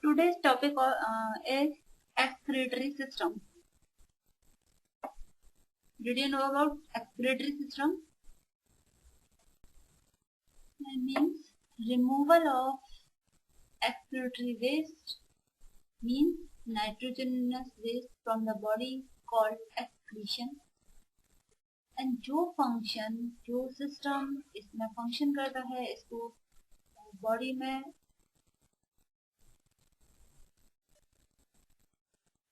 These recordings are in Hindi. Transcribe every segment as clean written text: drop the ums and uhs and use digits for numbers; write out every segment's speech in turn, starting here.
Today's topic is excretory system. Did you know about excretory system? It means removal of excretory waste, means nitrogenous waste from the body called excretion. And जो फंक्शन जो सिस्टम इसमें फंक्शन करता है इसको बॉडी में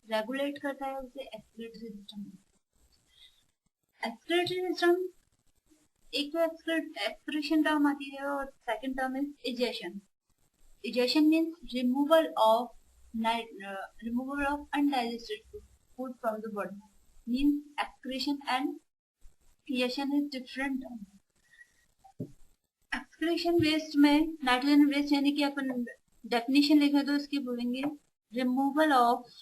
रेगुलेट करता है उसे एक्सक्रीटरी सिस्टम। एक्सक्रीटरी सिस्टम एक तो एक्सक्रीशन टर्म आती है और second term is egestion. Egestion means removal of undigested food from the body, means excretion and egestion is different. Excretion waste में नाइट्रोजन वेस्ट यानी कि अपन डेफिनेशन लिखे तो इसकी बोलेंगे removal of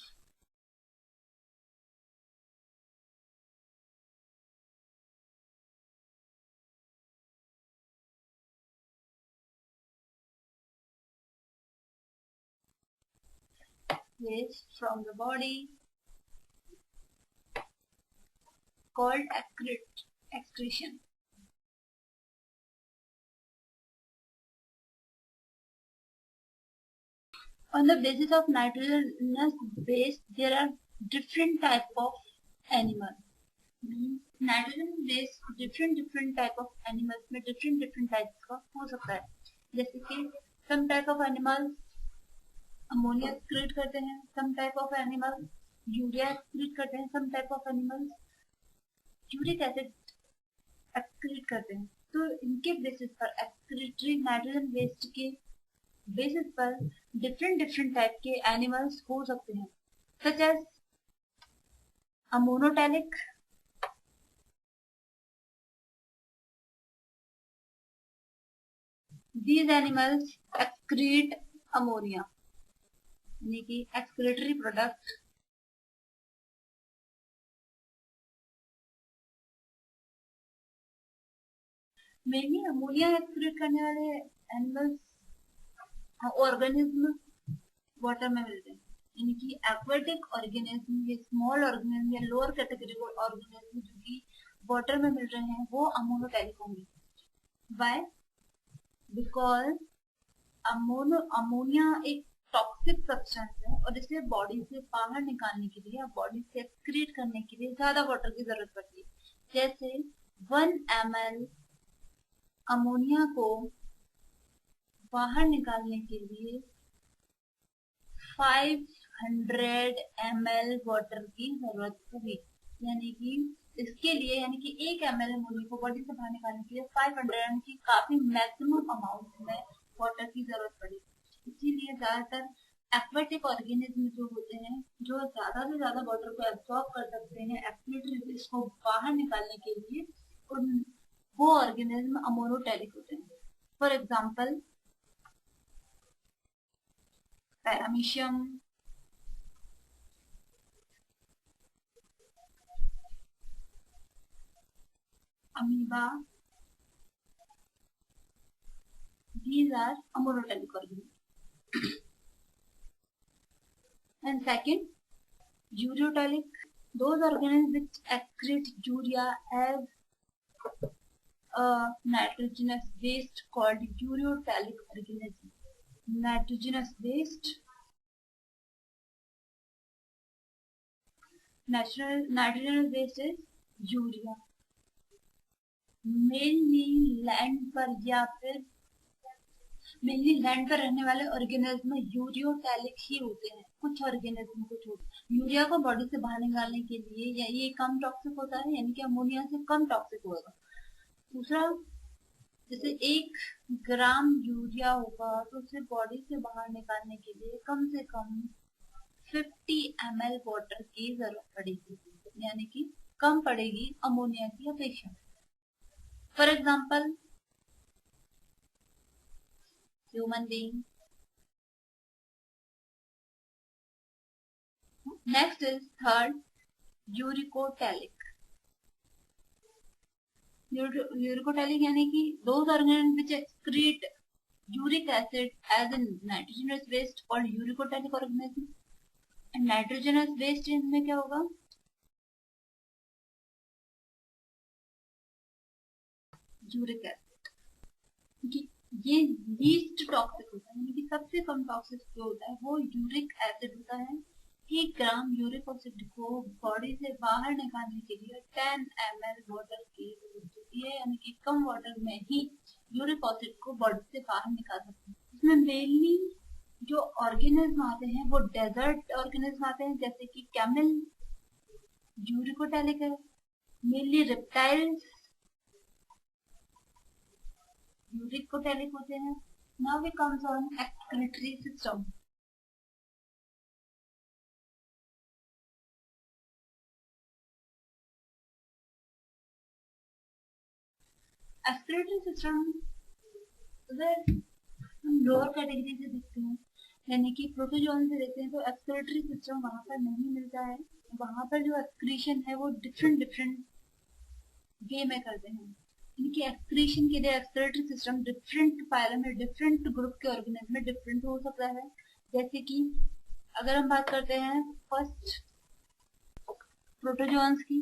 waste from the body called excretion. On the basis of nitrogenous waste, there are different type of animals. Nitrogen based different type of animals में डिफरेंट टाइप्स का हो सकता है। जैसे कि some type of animals ammonia excrete करते हैं, some type of animals urea excrete करते हैं, some type of animals uric acid excrete करते हैं। तो इनके बेसिस पर एक्सक्रीटरी नाइट्रोजन वेस्ट के बेसिस पर डिफरेंट टाइप के एनिमल्स हो सकते हैं, such as ammonotelic, these animals excrete ammonia यानी कि excretory product. Mainly ammonia excrete करने वाले एनिमल्स ऑर्गेनिज्म वाटर में मिलते हैं, यानी कि एक्वेटिक ऑर्गेनिज्म या स्मॉल ऑर्गेनिज्म या लोअर कैटेगरी ऑर्गेनिज्म जो कि वाटर में मिल रहे हैं वो अमोनोटैलिक होंगे। व्हाई? बिकॉज अमोनिया एक टॉक्सिक सब्सटेंस है और इसे बॉडी से बाहर निकालने के लिए, बॉडी से एक्सक्रीट करने के लिए ज्यादा वाटर की जरूरत पड़ती है। जैसे 1 ml अमोनिया को बाहर निकालने के लिए 500 ml वाटर की जरूरत होगी, यानी कि इसके लिए यानी कि 1 ml अमोनिया को बॉडी से बाहर निकालने के लिए 500 यानी कि काफी मैक्सिमम अमाउंट में वाटर की जरूरत पड़ेगी। इसीलिए ज्यादातर एक्वेटिक ऑर्गेनिज्म जो होते हैं जो ज्यादा से ज्यादा वाटर को एब्सॉर्ब कर सकते हैं एक्सक्रीटरी वेस्ट को बाहर निकालने के लिए, वो ऑर्गेनिज्म अमोनोटैलिक होते हैं। For example paramecium, amoeba, these are amonotelic organisms. And second, ureotelic, those organisms which excrete urea as a nitrogenous waste called ureotelic organism. Nitrogenous waste, nitrogenous waste is urea. Mainly land पर या फिर मेनली लैंड पर रहने वाले ऑर्गेनिज्म यूरियोटैलिक ही होते हैं। कुछ ऑर्गेनिज्म को छोड़ यूरिया को बॉडी से बाहर निकालने के लिए या ये कम टॉक्सिक होता है, यानी कि अमोनिया से कम टॉक्सिक होगा। दूसरा, जैसे 1 ग्राम यूरिया होगा तो उसे बॉडी से बाहर निकालने के लिए कम से कम 50 ml वाटर की जरूरत पड़ेगी, यानी कि कम पड़ेगी अमोनिया की अपेक्षा। For example, human being. Next is third, uricotelic. Uricotelic यानी कि those organisms which excrete uric acid as a nitrogenous waste called uricotelic organism. And nitrogenous waste इनमें क्या होगा? Uric acid. ये लीस्ट टॉक्सिक होता है, यानी कि सबसे कम टॉक्सिक जो होता है वो यूरिक एसिड होता है. 1 ग्राम यूरिक एसिड को बॉडी से बाहर निकालने के लिए 10 ml वाटर की जरूरत होती है, यानी कि कम वाटर में ही यूरिक एसिड को बॉडी से बाहर निकाल सकते हैं. इसमें मेनली जो ऑर्गेनिज्म आते हैं वो डेजर्ट ऑर्गेनिज्म आते हैं, जैसे कि कैमल यूरिकोटैलिक है. मेनली रेप्टाइल्स यूरिकोटैलिक होते हैं. Now we comes on excretory system. Excretory system अगर हम लोअर कैटेगरी से देखते हैं, यानी कि प्रोटोजोन से देखते हैं, तो एक्सक्रीटरी सिस्टम वहां पर नहीं मिलता है. वहां पर जो एक्सक्रीशन है वो डिफरेंट वे में करते हैं. इनकी एक्सक्रीशन के लिए एक्सक्रीटरी सिस्टम डिफरेंट फाइलम में, डिफरेंट ग्रुप के ऑर्गेनिज्म में डिफरेंट हो सकता है. जैसे कि अगर हम बात करते हैं फर्स्ट प्रोटोजोन्स की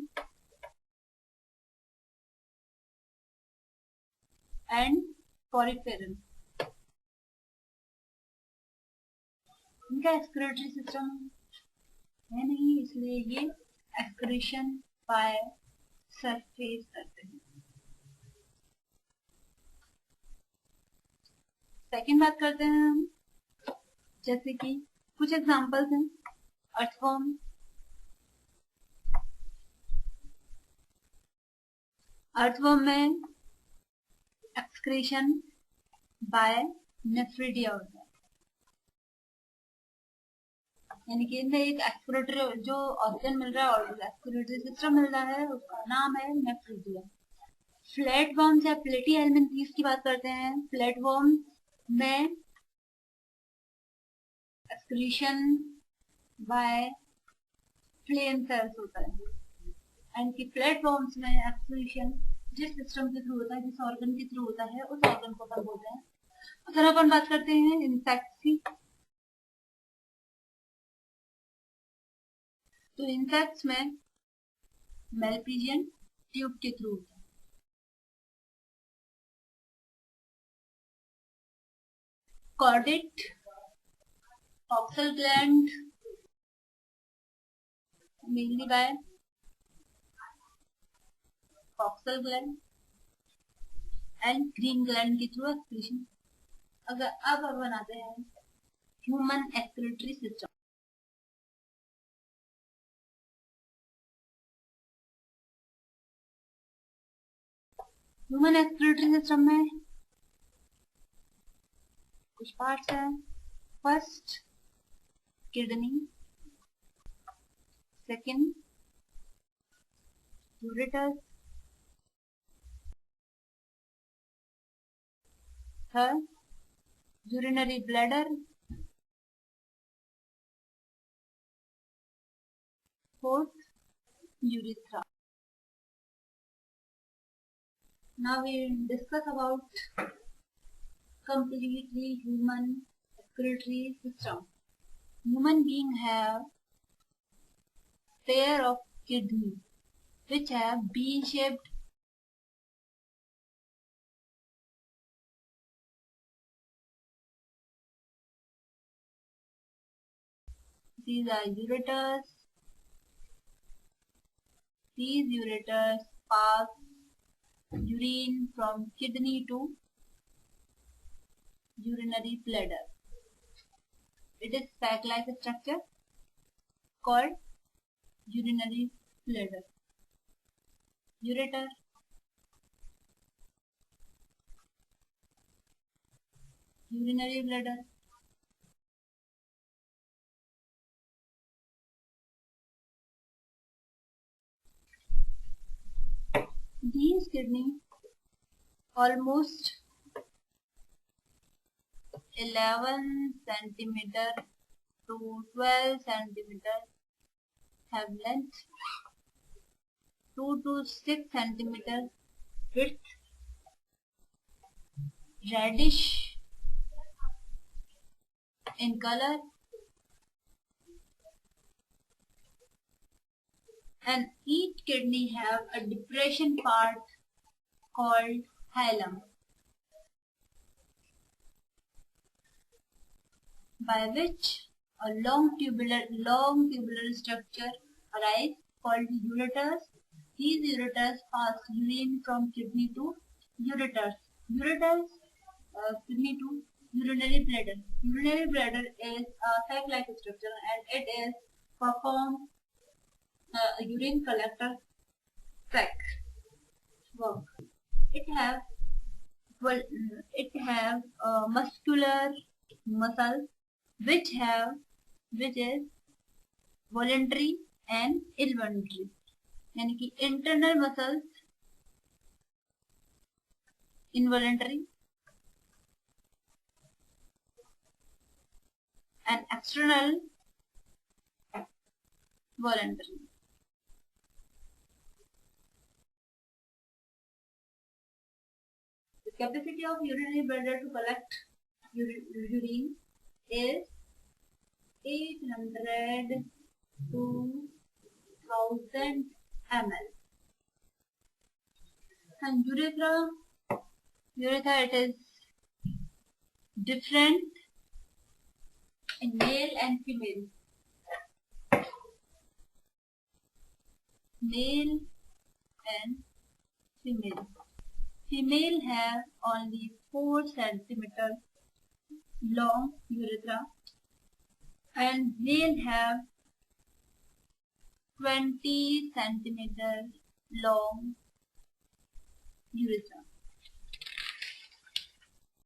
एंड पॉलीफेरम, इनका एक्सक्रीटरी सिस्टम है नहीं, इसलिए ये एक्सक्रीशन बाय सरफेस करते हैं. सेकेंड बात करते हैं हम, जैसे कि कुछ एग्जांपल्स हैं. अर्थवर्म, अर्थवर्म में एक्सक्रीशन बाय नेफ्रिडिया होता है, यानी कि इनमें एक एक्सक्रीटरी जो ऑर्गन मिल रहा है और एक्सक्रीटरी सिस्टम मिल रहा है, उसका नाम है नेफ्रिडिया. फ्लैटवर्म्स या प्लेटी हेलमिंथीज की बात करते हैं. फ्लैटवर्म में एक्सक्रीशन बाय फ्लेम सेल्स होता है, एंड की प्लेटफॉर्म्स में एक्सक्रीशन जिस सिस्टम के थ्रू होता है, जिस ऑर्गन के थ्रू होता है, उस ऑर्गन को अपन बोलते हैं. अगर अपन बात करते हैं इंसेक्ट्स की, तो इंसेक्ट्स में मेलपीजियन ट्यूब के थ्रू होता है. Chordate, coxal gland mainly by coxal gland and green gland के थ्रू एक्सक्रीशन. अगर अब बनाते हैं human excretory system. Human excretory system में कुछ पार्ट्स हैं. First kidney, second ureters, third urinary bladder, fourth urethra. Now we discuss about completely human excretory system. Human being have pair of kidney which have bean-shaped these are ureters. These ureters pass urine from kidney to urinary bladder. It is sac-like structure called urinary bladder. Ureter, urinary bladder. These kidney almost 11 centimeter to 12 centimeter have length, 2 to 6 centimeter width, reddish in color, and each kidney have a depression part called hilum, by which a long tubular structure arise called ureters. These ureters pass urine from kidney to ureters. Ureters, kidney to urinary bladder. Urinary bladder is a sac-like structure and it is perform a urine collector sac work. It have muscular muscles which is voluntary and involuntary. यानी कि internal muscles involuntary and external voluntary. The capacity of urinary bladder to collect urine is 800 to 1000 ml. And urethra it is different in male and female. Male and female. Female have only 4 centimeter long urethra and male have 20 centimeter long urethra.